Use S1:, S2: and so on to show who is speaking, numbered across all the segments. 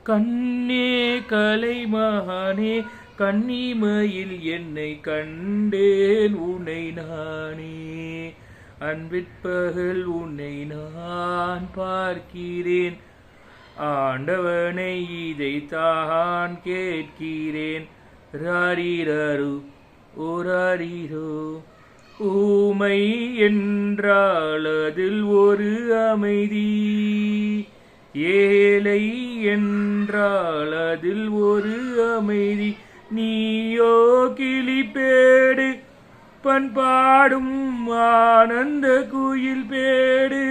S1: கண்ணே கலைமகனே கன்னிமையில் என்னை கண்டேன் உன்னை நானே. அன்பிற்பகல் உன்னை நான் பார்க்கிறேன், ஆண்டவனை இதைத்தான் கேட்கிறேன். ராரிரரு ஓராரிரோ. ஊமை என்றால் அதில் ஒரு அமைதி, ஏழை என்றால் அதில் ஒரு அமைதி. நீயோ கிளிப்பேடு பண்பாடும் ஆனந்த குயில் பேடு.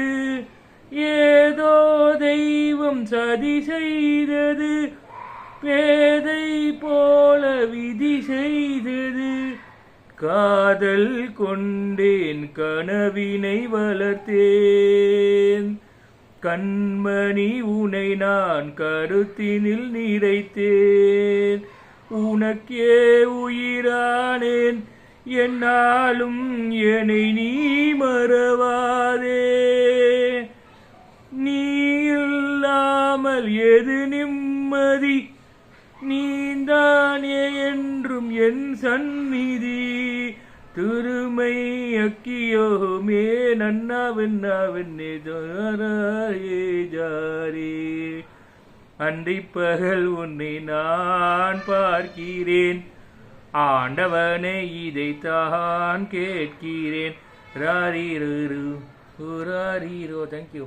S1: ஏதோ தெய்வம் சதி செய்தது, பேதை போல விதி செய்தது. காதல் கொண்டேன் கனவினை வளர்த்தேன், கண்மணி உனை நான் கருத்தினில் நிறைத்தேன். உனக்கே உயிரானேன் என்னாலும் என்னை நீ மறவாதே. நீ இல்லாமல் எது நிம்மதி, நீந்தானே என்றும் என் சந்நிதி. திருமை அக்கியோமே நன்னாவென்னாவென்னே ஜாரே. அன்றிப்பகல் உன்னை நான் பார்க்கிறேன், ஆண்டவனை இதைத்தான் கேட்கிறேன். ராரிரோ ராரிரோ. தேங்க்யூ.